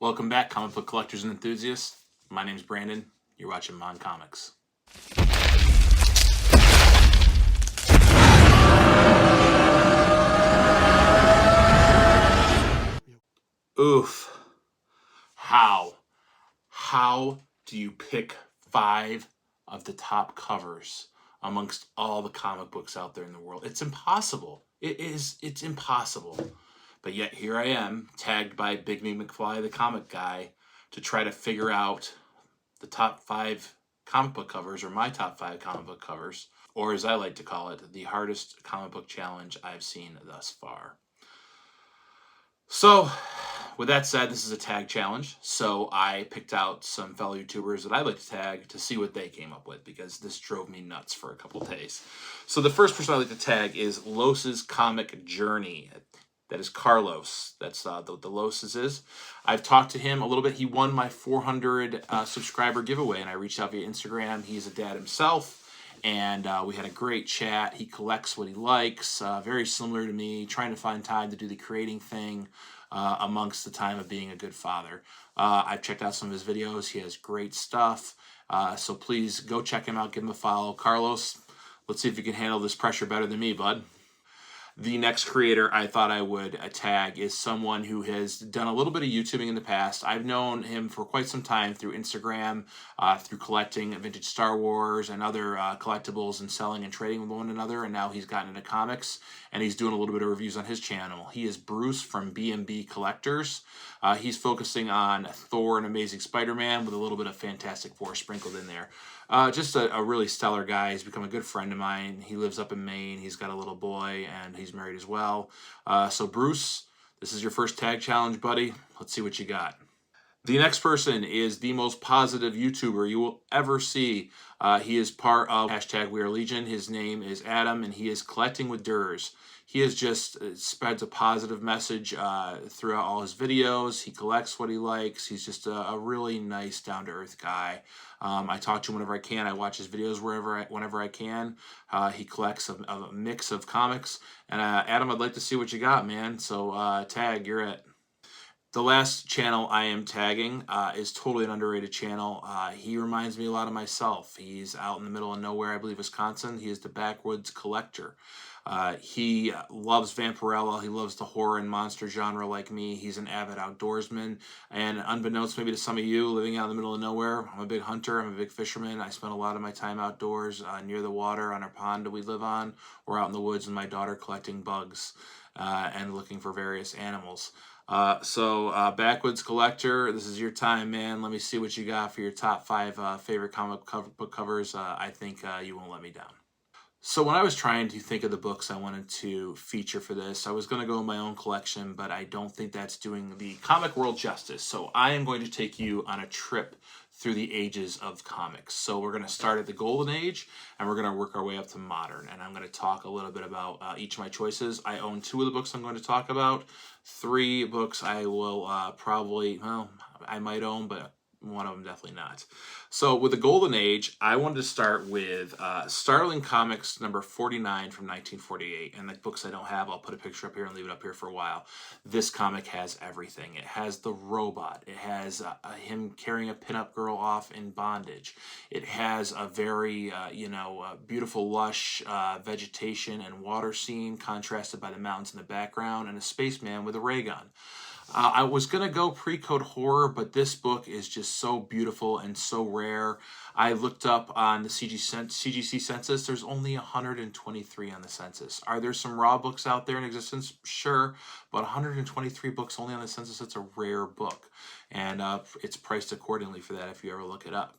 Welcome back, comic book collectors and enthusiasts. My name's Brandon. You're watching M.O.N.Comics. Oof. How do you pick 5 of the top covers amongst all the comic books out there in the world? It's impossible. It's impossible. But yet here I am, tagged by Big Me McFly, the comic guy, to try to figure out the top 5 comic book covers, or my top 5 comic book covers, or as I like to call it, the hardest comic book challenge I've seen thus far. So, with that said, this is a tag challenge, so I picked out some fellow YouTubers that I like to tag to see what they came up with, because this drove me nuts for a couple days. So the first person I like to tag is Los's Comic Journey. That is Carlos. That's the Los's is. I've talked to him a little bit. He won my 400 subscriber giveaway, and I reached out via Instagram. He's a dad himself, and we had a great chat. He collects what he likes, very similar to me, trying to find time to do the creating thing amongst the time of being a good father. I've checked out some of his videos. He has great stuff, so please go check him out. Give him a follow. Carlos, let's see if you can handle this pressure better than me, bud. The next creator I thought I would tag is someone who has done a little bit of YouTubing in the past. I've known him for quite some time through Instagram, through collecting vintage Star Wars and other collectibles and selling and trading with one another, and now he's gotten into comics, and he's doing a little bit of reviews on his channel. He is Bruce from B&B Collectors. He's focusing on Thor and Amazing Spider-Man with a little bit of Fantastic Four sprinkled in there. Just a really stellar guy. He's become a good friend of mine. He lives up in Maine. He's got a little boy, and he's married as well. So Bruce, this is your first tag challenge, buddy. Let's see what you got. The next person is the most positive YouTuber you will ever see. He is part of #WeAreLegion. His name is Adam, and he is collecting with Durs. He has just spreads a positive message throughout all his videos. He collects what he likes. He's just a really nice, down-to-earth guy. I talk to him whenever I can. I watch his videos whenever I can. He collects a mix of comics. And Adam, I'd like to see what you got, man. So tag, you're it. The last channel I am tagging is totally an underrated channel. He reminds me a lot of myself. He's out in the middle of nowhere, I believe, Wisconsin. He is the Backwoods Collector. He loves Vampirella. He loves the horror and monster genre like me. He's an avid outdoorsman. And unbeknownst maybe to some of you living out in the middle of nowhere, I'm a big hunter. I'm a big fisherman. I spend a lot of my time outdoors near the water on our pond that we live on. We're out in the woods with my daughter collecting bugs and looking for various animals. So Backwoods Collector, this is your time, man. Let me see what you got for your top 5 favorite comic book covers. I think you won't let me down. So when I was trying to think of the books I wanted to feature for this, I was going to go in my own collection, but I don't think that's doing the comic world justice. So I am going to take you on a trip through the ages of comics. So we're going to start at the Golden Age, and we're going to work our way up to modern. And I'm going to talk a little bit about each of my choices. I own 2 of the books I'm going to talk about. 3 books I will I might own, but one of them definitely not. So with the Golden Age, I wanted to start with Startling Comics number 49 from 1948. And the books I don't have, I'll put a picture up here and leave it up here for a while. This comic has everything. It has the robot. It has him carrying a pinup girl off in bondage. It has a very, beautiful, lush vegetation and water scene contrasted by the mountains in the background, and a spaceman with a ray gun. I was going to go pre-code horror, but this book is just so beautiful and so rare. I looked up on the CGC census. There's only 123 on the census. Are there some raw books out there in existence? Sure, but 123 books only on the census, it's a rare book. And it's priced accordingly for that if you ever look it up.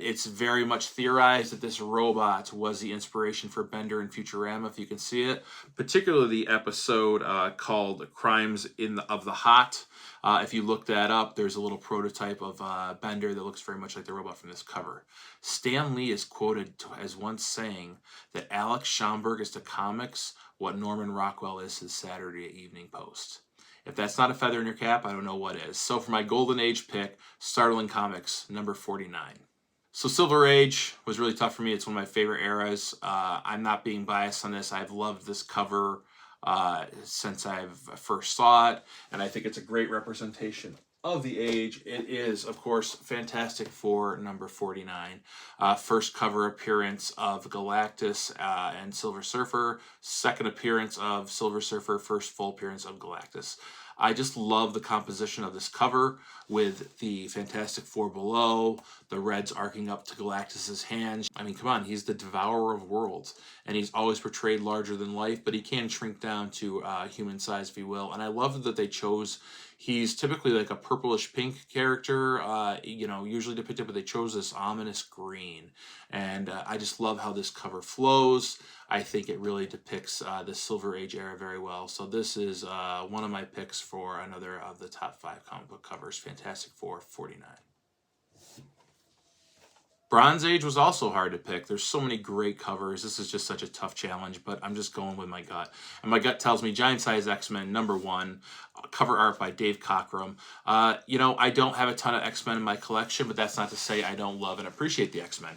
It's very much theorized that this robot was the inspiration for Bender and Futurama, if you can see it. Particularly the episode called Crimes of the Hot. If you look that up, there's a little prototype of Bender that looks very much like the robot from this cover. Stan Lee is quoted as once saying that Alex Schomburg is to comics what Norman Rockwell is to the Saturday Evening Post. If that's not a feather in your cap, I don't know what is. So for my Golden Age pick, Startling Comics, number 49. So Silver Age was really tough for me. It's one of my favorite eras. I'm not being biased on this. I've loved this cover since I've first saw it, and I think it's a great representation of the age, it is, of course, Fantastic Four number 49. First cover appearance of Galactus and Silver Surfer. Second appearance of Silver Surfer. First full appearance of Galactus. I just love the composition of this cover with the Fantastic Four below, the reds arcing up to Galactus's hands. I mean, come on, he's the devourer of worlds, and he's always portrayed larger than life, but he can shrink down to human size, if you will. And I love that they chose. He's typically like a purplish pink character, usually depicted, but they chose this ominous green. And I just love how this cover flows. I think it really depicts the Silver Age era very well. So this is one of my picks for another of the top 5 comic book covers, Fantastic Four 49. Bronze Age was also hard to pick. There's so many great covers. This is just such a tough challenge, but I'm just going with my gut. And my gut tells me Giant Size X-Men #1, cover art by Dave Cockrum. I don't have a ton of X-Men in my collection, but that's not to say I don't love and appreciate the X-Men.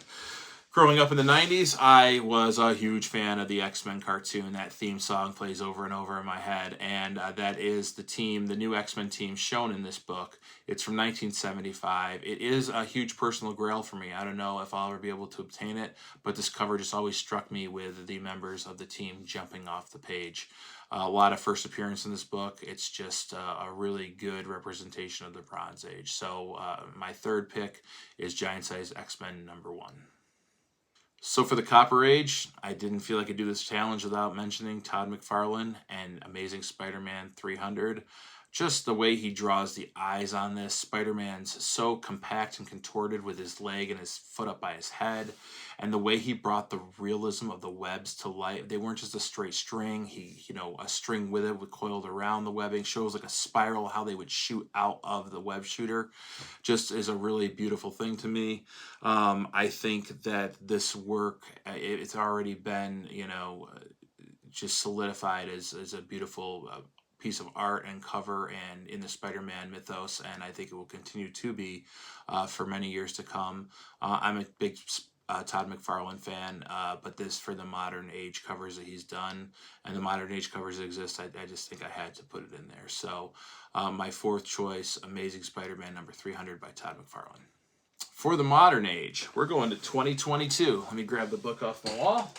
Growing up in the 90s, I was a huge fan of the X-Men cartoon. That theme song plays over and over in my head, and that is the new X-Men team shown in this book. It's from 1975. It is a huge personal grail for me. I don't know if I'll ever be able to obtain it, but this cover just always struck me with the members of the team jumping off the page. A lot of first appearance in this book. It's just a really good representation of the Bronze Age. So my third pick is Giant Size X-Men #1. So for the Copper Age, I didn't feel I could do this challenge without mentioning Todd McFarlane and Amazing Spider-Man 300. Just the way he draws the eyes on this. Spider-Man's so compact and contorted with his leg and his foot up by his head. And the way he brought the realism of the webs to life. They weren't just a straight string. A string with it coiled around the webbing. Shows like a spiral, how they would shoot out of the web shooter. Just is a really beautiful thing to me. I think that this work, it's already been, just solidified as a beautiful piece of art and cover and in the Spider-Man mythos, and I think it will continue to be for many years to come. I'm a big Todd McFarlane fan, but this for the modern age covers that he's done, and the modern age covers that exist, I just think I had to put it in there. So my fourth choice, Amazing Spider-Man #300 by Todd McFarlane. For the modern age, we're going to 2022. Let me grab the book off the wall.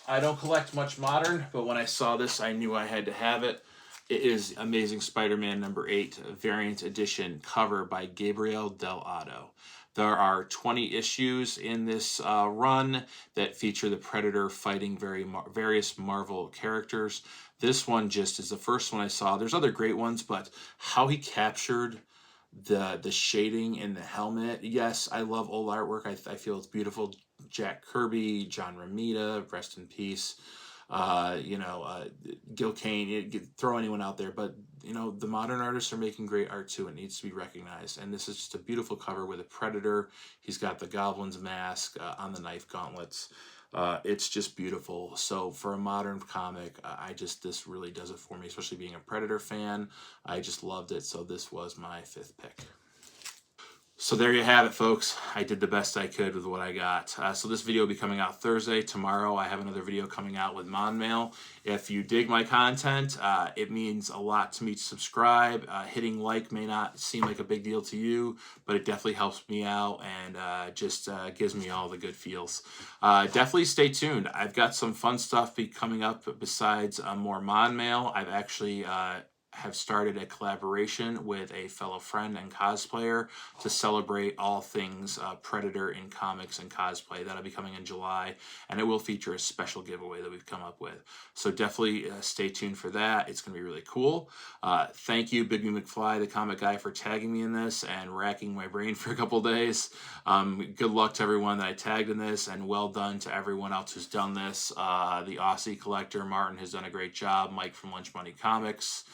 I don't collect much modern, but when I saw this, I knew I had to have it. It is Amazing Spider-Man #8, variant edition, cover by Gabriel Dell'Otto. There are 20 issues in this run that feature the Predator fighting various Marvel characters. This one just is the first one I saw. There's other great ones, but how he captured the shading in the helmet. Yes, I love old artwork. I feel it's beautiful. Jack Kirby, John Romita, rest in peace. Gil Kane, throw anyone out there, but the modern artists are making great art too. It needs to be recognized, and this is just a beautiful cover with a Predator. He's got the Goblin's mask on the knife gauntlets. It's just beautiful. So for a modern comic, this really does it for me, especially being a Predator fan. I just loved it, so this was my 5th pick. So there you have it, folks. I did the best I could with what I got. So this video will be coming out Thursday. Tomorrow I have another video coming out with Mon Mail. If you dig my content, it means a lot to me to subscribe. Hitting like may not seem like a big deal to you, but it definitely helps me out and just gives me all the good feels. Definitely stay tuned. I've got some fun stuff coming up besides more Mon Mail. I've actually have started a collaboration with a fellow friend and cosplayer to celebrate all things Predator in comics and cosplay. That'll be coming in July, and it will feature a special giveaway that we've come up with. So definitely stay tuned for that. It's going to be really cool. Thank you, Big Me McFly, the comic guy, for tagging me in this and racking my brain for a couple days. Good luck to everyone that I tagged in this, and well done to everyone else who's done this. The Aussie collector, Martin, has done a great job. Mike from Lunch Money Comics.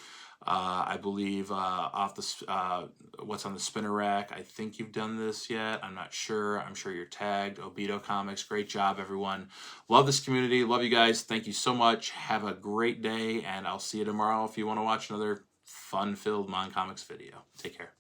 I believe what's on the spinner rack. I think you've done this yet. I'm not sure. I'm sure you're tagged. Obito Comics. Great job, everyone. Love this community. Love you guys. Thank you so much. Have a great day, and I'll see you tomorrow if you want to watch another fun-filled M.O.N.Comics video. Take care.